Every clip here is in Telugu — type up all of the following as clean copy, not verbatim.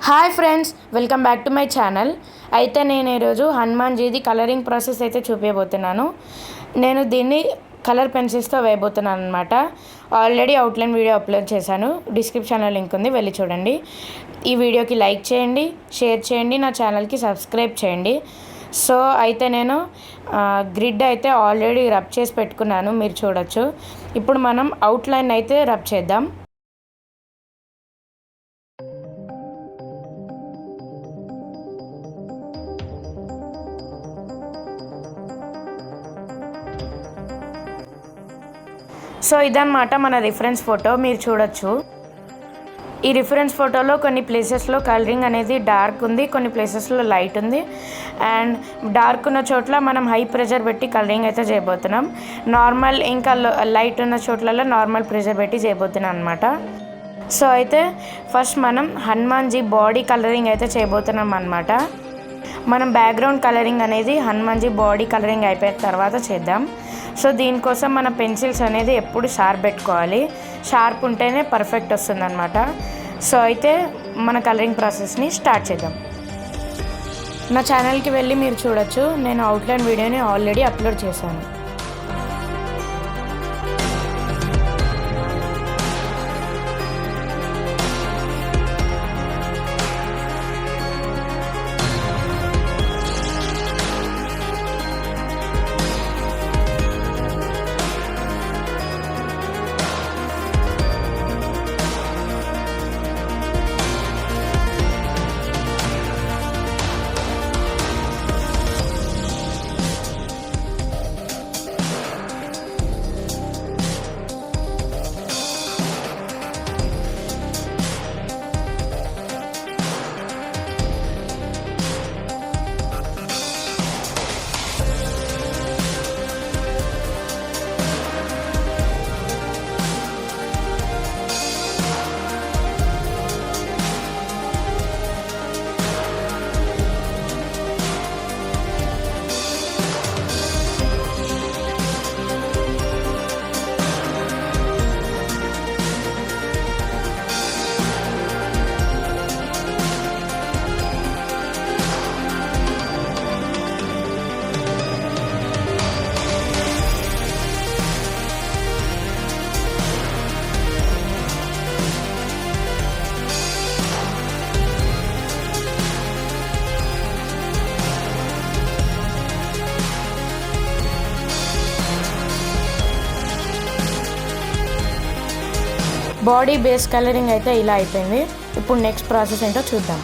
Hi friends, welcome back to my channel. అయితే నేను ఈరోజు హనుమాన్జీది కలరింగ్ ప్రాసెస్ అయితే చూపించబోతున్నాను. నేను దీన్ని కలర్ పెన్సిల్స్తో వేయబోతున్నాను అనమాట. ఆల్రెడీ అవుట్లైన్ వీడియో అప్లోడ్ చేశాను, డిస్క్రిప్షన్లో లింక్ ఉంది, వెళ్ళి చూడండి. ఈ వీడియోకి లైక్ చేయండి, షేర్ చేయండి, నా ఛానల్కి సబ్స్క్రైబ్ చేయండి. సో అయితే నేను గ్రిడ్ అయితే ఆల్రెడీ రబ్ చేసి పెట్టుకున్నాను, మీరు చూడొచ్చు. ఇప్పుడు మనం అవుట్లైన్ అయితే రబ్ చేద్దాం. సో ఇదన్నమాట మన రిఫరెన్స్ ఫోటో, మీరు చూడొచ్చు. ఈ రిఫరెన్స్ ఫోటోలో కొన్ని ప్లేసెస్లో కలరింగ్ అనేది డార్క్ ఉంది, కొన్ని ప్లేసెస్లో లైట్ ఉంది. అండ్ డార్క్ ఉన్న చోట్ల మనం హై ప్రెషర్ పెట్టి కలరింగ్ అయితే చేయబోతున్నాం. నార్మల్ ఇంకా లైట్ ఉన్న చోట్లలో నార్మల్ ప్రెషర్ పెట్టి చేయబోతున్నాం అనమాట. సో అయితే ఫస్ట్ మనం హనుమాన్జీ బాడీ కలరింగ్ అయితే చేయబోతున్నాం అనమాట. మనం బ్యాక్గ్రౌండ్ కలరింగ్ అనేది హనుమాన్జీ బాడీ కలరింగ్ అయిపోయిన తర్వాత చేద్దాం. సో దీనికోసం మన పెన్సిల్స్ అనేది ఎప్పుడు షార్ప్ పెట్టుకోవాలి, షార్ప్ ఉంటేనే పర్ఫెక్ట్ వస్తుందన్నమాట. సో అయితే మన కలరింగ్ ప్రాసెస్ని స్టార్ట్ చేద్దాం. నా ఛానల్కి వెళ్ళి మీరు చూడొచ్చు, నేను అవుట్లైన్ వీడియోని ఆల్రెడీ అప్లోడ్ చేశాను. బాడీ బేస్ కలరింగ్ అయితే ఇలా అయిపోయింది. ఇప్పుడు నెక్స్ట్ ప్రాసెస్ ఏంటో చూద్దాం.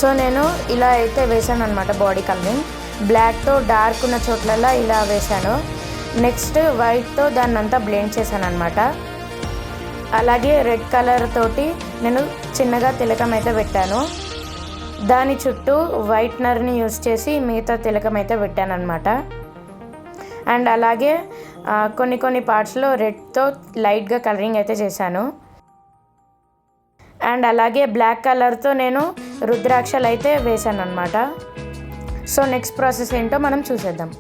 సో నేను ఇలా అయితే వేసాను అనమాట బాడీ కలరింగ్. బ్లాక్తో డార్క్ ఉన్న చోట్లల్లో ఇలా వేసాను. నెక్స్ట్ వైట్తో దాన్ని అంతా బ్లెండ్ చేశాను అనమాట. అలాగే రెడ్ కలర్ తోటి నేను చిన్నగా తిలకం అయితే పెట్టాను. దాని చుట్టూ వైట్నర్ని యూస్ చేసి మిగతా తిలకం అయితే పెట్టాను అనమాట. అండ్ అలాగే కొన్ని పార్ట్స్లో రెడ్తో లైట్గా కలరింగ్ అయితే చేశాను. అండ్ అలాగే బ్లాక్ కలర్తో నేను రుద్రాక్షలు అయితే వేసాను అనమాట. సో నెక్స్ట్ ప్రాసెస్ ఏంటో మనం చూసేద్దాం.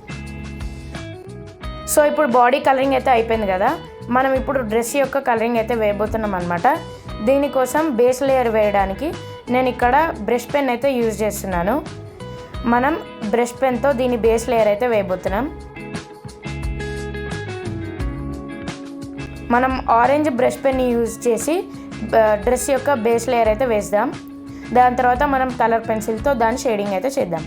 సో ఇప్పుడు బాడీ కలరింగ్ అయితే అయిపోయింది కదా, మనం ఇప్పుడు డ్రెస్ యొక్క కలరింగ్ అయితే వేయబోతున్నాం అనమాట. దీనికోసం బేస్ లేయర్ వేయడానికి నేను ఇక్కడ బ్రష్ పెన్ అయితే యూజ్ చేస్తున్నాను. మనం బ్రష్ పెన్తో దీని బేస్ లేయర్ అయితే వేయబోతున్నాం. మనం ఆరెంజ్ బ్రష్ పెన్ని యూజ్ చేసి డ్రెస్ యొక్క బేస్ లేయర్ అయితే వేద్దాం. దాని తర్వాత మనం కలర్ పెన్సిల్తో దాని షేడింగ్ అయితే చేద్దాం.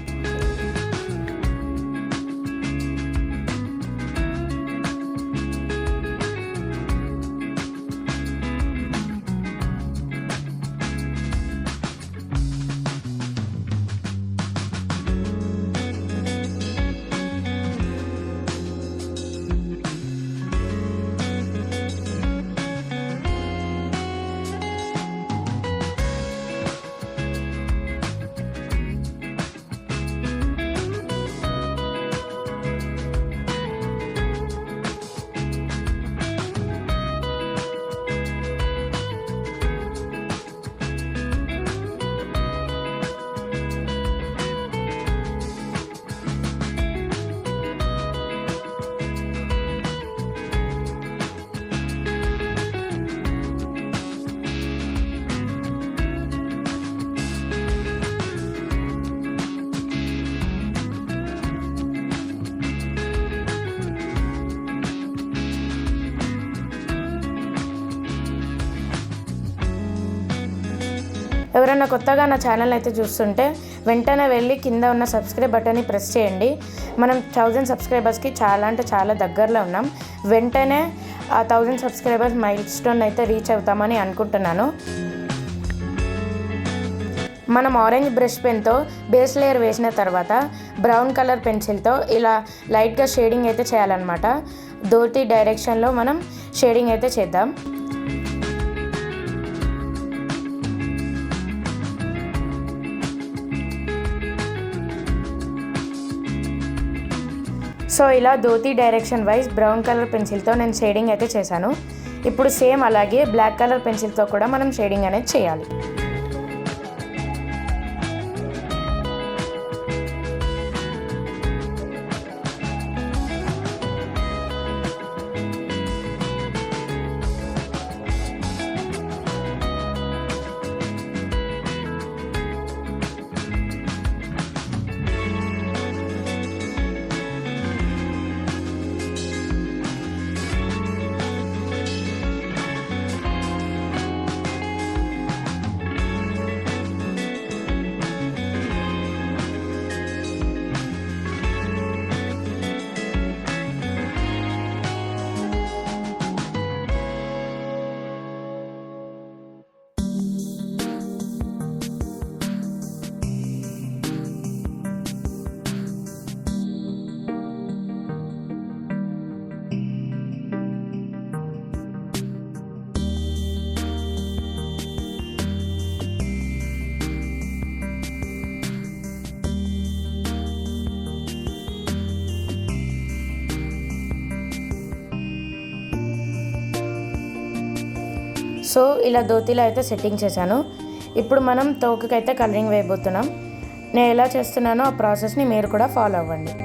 ఎవరైనా కొత్తగా నా ఛానల్ అయితే చూస్తుంటే వెంటనే వెళ్ళి కింద ఉన్న సబ్స్క్రైబ్ బటన్ని ప్రెస్ చేయండి. మనం 1000 సబ్స్క్రైబర్స్కి చాలా అంటే చాలా దగ్గరలో ఉన్నాం. వెంటనే ఆ 1000 సబ్స్క్రైబర్స్ మైల్ స్టోన్ అయితే రీచ్ అవుతామని అనుకుంటున్నాను. మనం ఆరెంజ్ బ్రష్ పెన్తో బేస్ లేయర్ వేసిన తర్వాత బ్రౌన్ కలర్ పెన్సిల్తో ఇలా లైట్గా షేడింగ్ అయితే చేయాలన్నమాట. ధోతి డైరెక్షన్లో మనం షేడింగ్ అయితే చేద్దాం. సో ఇలా dhoti direction wise brown colour పెన్సిల్తో నేను షేడింగ్ అయితే చేశాను. ఇప్పుడు సేమ్ అలాగే బ్లాక్ కలర్ పెన్సిల్తో కూడా మనం షేడింగ్ అనేది చేయాలి. సో ఇలా ధోతిలో అయితే సెట్టింగ్ చేశాను. ఇప్పుడు మనం తోకకైతే కలరింగ్ వేయబోతున్నాం. నేను ఎలా చేస్తున్నానో ఆ ప్రాసెస్ని మీరు కూడా ఫాలో అవ్వండి.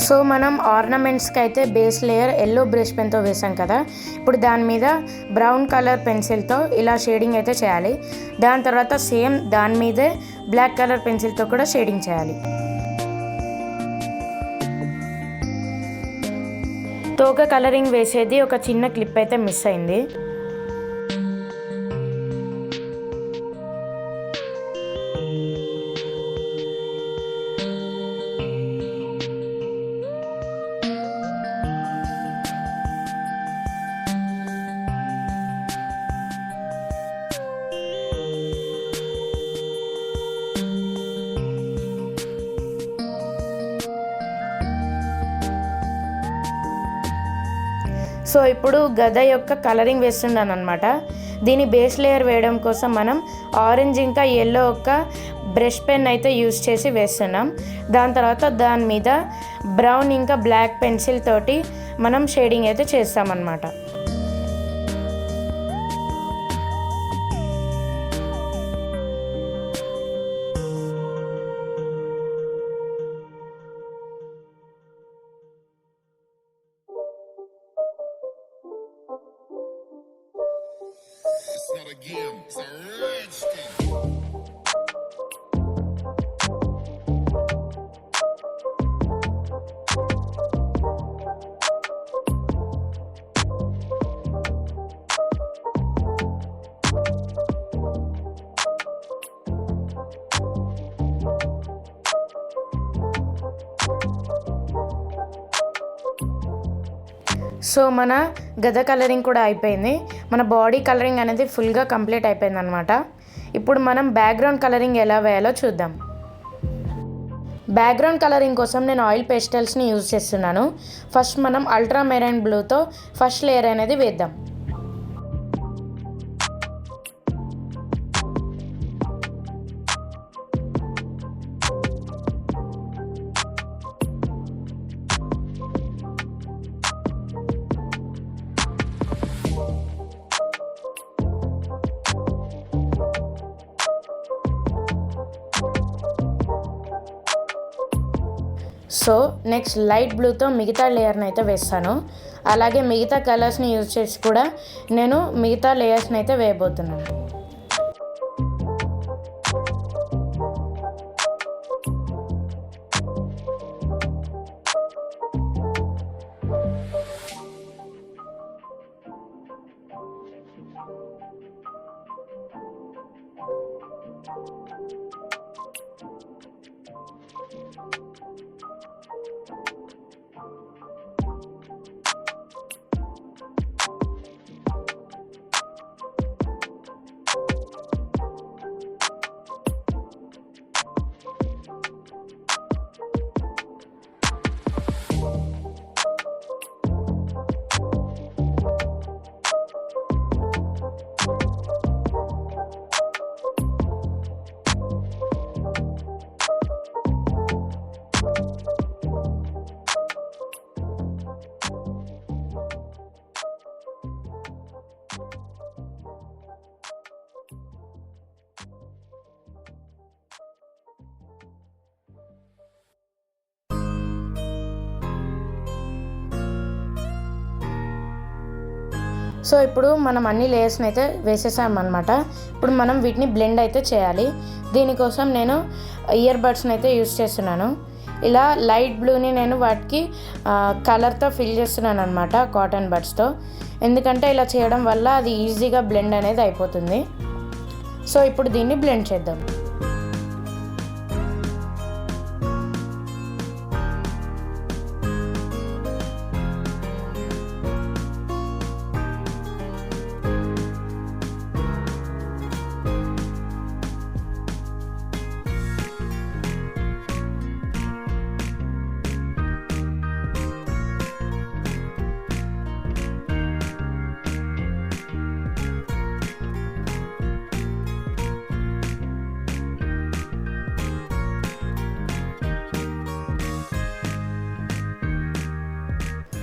సో మనం ఆర్నమెంట్స్కి అయితే బేస్ లేయర్ ఎల్లో బ్రష్ పెన్తో వేసాం కదా, ఇప్పుడు దాని మీద బ్రౌన్ కలర్ పెన్సిల్తో ఇలా షేడింగ్ అయితే చేయాలి. దాని తర్వాత సేమ్ దాని మీదే బ్లాక్ కలర్ పెన్సిల్తో కూడా షేడింగ్ చేయాలి. తోక కలరింగ్ వేసేది ఒక చిన్న క్లిప్ అయితే మిస్ అయింది. సో ఇప్పుడు గద యొక్క కలరింగ్ వేస్తున్నాను అనమాట. దీని బేస్ లేయర్ వేయడం కోసం మనం ఆరెంజ్ ఇంకా ఎల్లో ఒక బ్రష్ పెన్ అయితే యూస్ చేసి వేస్తున్నాం. దాని తర్వాత దాని మీద బ్రౌన్ ఇంకా బ్లాక్ పెన్సిల్ తోటి మనం షేడింగ్ అయితే చేస్తామన్నమాట. సో మన గద కలరింగ్ కూడా అయిపోయింది. మన బాడీ కలరింగ్ అనేది ఫుల్గా కంప్లీట్ అయిపోయింది అనమాట. ఇప్పుడు మనం బ్యాక్గ్రౌండ్ కలరింగ్ ఎలా వేయాలో చూద్దాం. బ్యాక్గ్రౌండ్ కలరింగ్ కోసం నేను ఆయిల్ పేస్టల్స్ని యూజ్ చేస్తున్నాను. ఫస్ట్ మనం అల్ట్రా మెరైన్ బ్లూతో ఫస్ట్ లేయర్ అనేది వేద్దాం. సో నెక్స్ట్ లైట్ బ్లూతో మిగతా లేయర్ని అయితే వేస్తాను. అలాగే మిగతా కలర్స్ని యూజ్ చేసి కూడా నేను మిగతా లేయర్స్ని అయితే వేయబోతున్నాను. సో ఇప్పుడు మనం అన్ని లేయర్స్ని అయితే వేసేసామన్నమాట. ఇప్పుడు మనం వీటిని బ్లెండ్ అయితే చేయాలి. దీనికోసం నేను ఇయర్ బడ్స్ని అయితే యూస్ చేస్తున్నాను. ఇలా లైట్ బ్లూని నేను వాటికి కలర్తో ఫిల్ చేస్తున్నాను అనమాట, కాటన్ బడ్స్తో. ఎందుకంటే ఇలా చేయడం వల్ల అది ఈజీగా బ్లెండ్ అనేది అయిపోతుంది. సో ఇప్పుడు దీన్ని బ్లెండ్ చేద్దాం.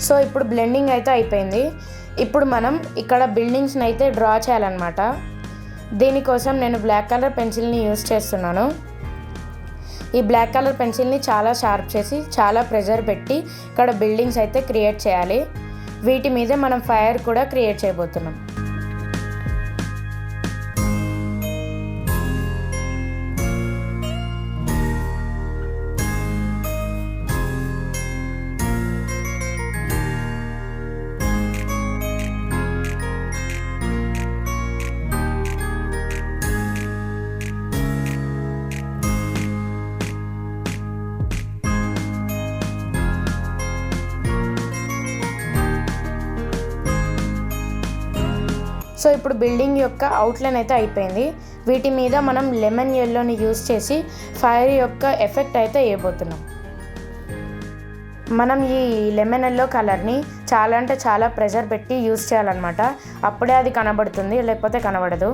సో ఇప్పుడు బ్లెండింగ్ అయితే అయిపోయింది. ఇప్పుడు మనం ఇక్కడ బిల్డింగ్స్ని అయితే డ్రా చేయాలన్నమాట. దీనికోసం నేను బ్లాక్ కలర్ పెన్సిల్ని యూజ్ చేస్తున్నాను. ఈ బ్లాక్ కలర్ పెన్సిల్ని చాలా షార్ప్ చేసి చాలా ప్రెజర్ పెట్టి ఇక్కడ బిల్డింగ్స్ అయితే క్రియేట్ చేయాలి. వీటి మీద మనం ఫైర్ కూడా క్రియేట్ చేయబోతున్నాం. సో ఇప్పుడు బిల్డింగ్ యొక్క అవుట్లైన్ అయితే అయిపోయింది. వీటి మీద మనం లెమన్ ఎల్లోని యూస్ చేసి ఫైర్ యొక్క ఎఫెక్ట్ అయితే వేయబోతున్నాం. మనం ఈ లెమన్ ఎల్లో కలర్ని చాలా అంటే చాలా ప్రెషర్ పెట్టి యూస్ చేయాలన్నమాట. అప్పుడే అది కనబడుతుంది, లేకపోతే కనబడదు.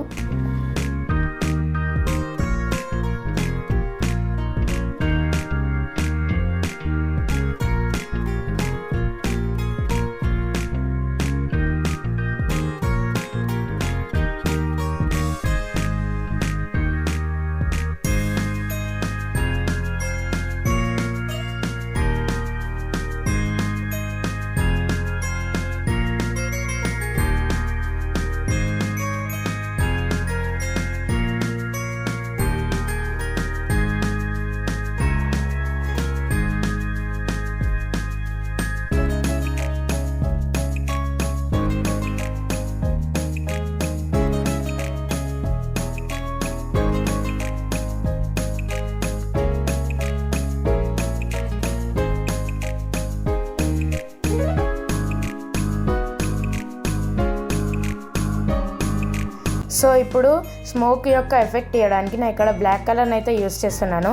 సో ఇప్పుడు స్మోక్ యొక్క ఎఫెక్ట్ ఇవ్వడానికి నేను ఇక్కడ బ్లాక్ కలర్ని అయితే యూస్ చేస్తున్నాను.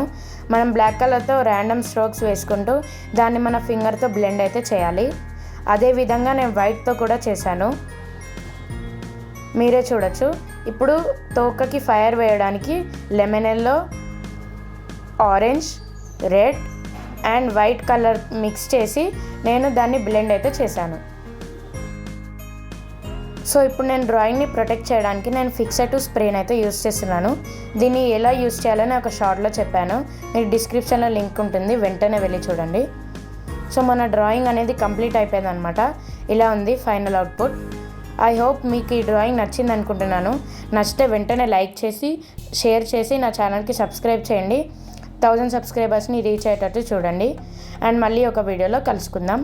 మనం బ్లాక్ కలర్తో ర్యాండమ్ స్ట్రోక్స్ వేసుకుంటూ దాన్ని మన ఫింగర్తో బ్లెండ్ అయితే చేయాలి. అదేవిధంగా నేను వైట్తో కూడా చేశాను, మీరే చూడొచ్చు. ఇప్పుడు తోకకి ఫైర్ వేయడానికి lemon yellow, orange, red and white colour mix చేసి నేను దాన్ని బ్లెండ్ అయితే చేశాను. సో ఇప్పుడు నేను డ్రాయింగ్ని ప్రొటెక్ట్ చేయడానికి నేను ఫిక్సెటివ్ స్ప్రేని అయితే యూస్ చేస్తున్నాను. దీన్ని ఎలా యూస్ చేయాలని ఒక షార్ట్లో చెప్పాను, మీకు డిస్క్రిప్షన్లో లింక్ ఉంటుంది, వెంటనే వెళ్ళి చూడండి. సో మన డ్రాయింగ్ అనేది కంప్లీట్ అయిపోయింది అనమాట. ఇలా ఉంది ఫైనల్ అవుట్పుట్. ఐ హోప్ మీకు ఈ డ్రాయింగ్ నచ్చింది అనుకుంటున్నాను. నచ్చితే వెంటనే లైక్ చేసి షేర్ చేసి నా ఛానల్కి సబ్స్క్రైబ్ చేయండి. 1000 సబ్స్క్రైబర్స్ని రీచ్ అయ్యేటట్టు చూడండి. అండ్ మళ్ళీ ఒక వీడియోలో కలుసుకుందాం.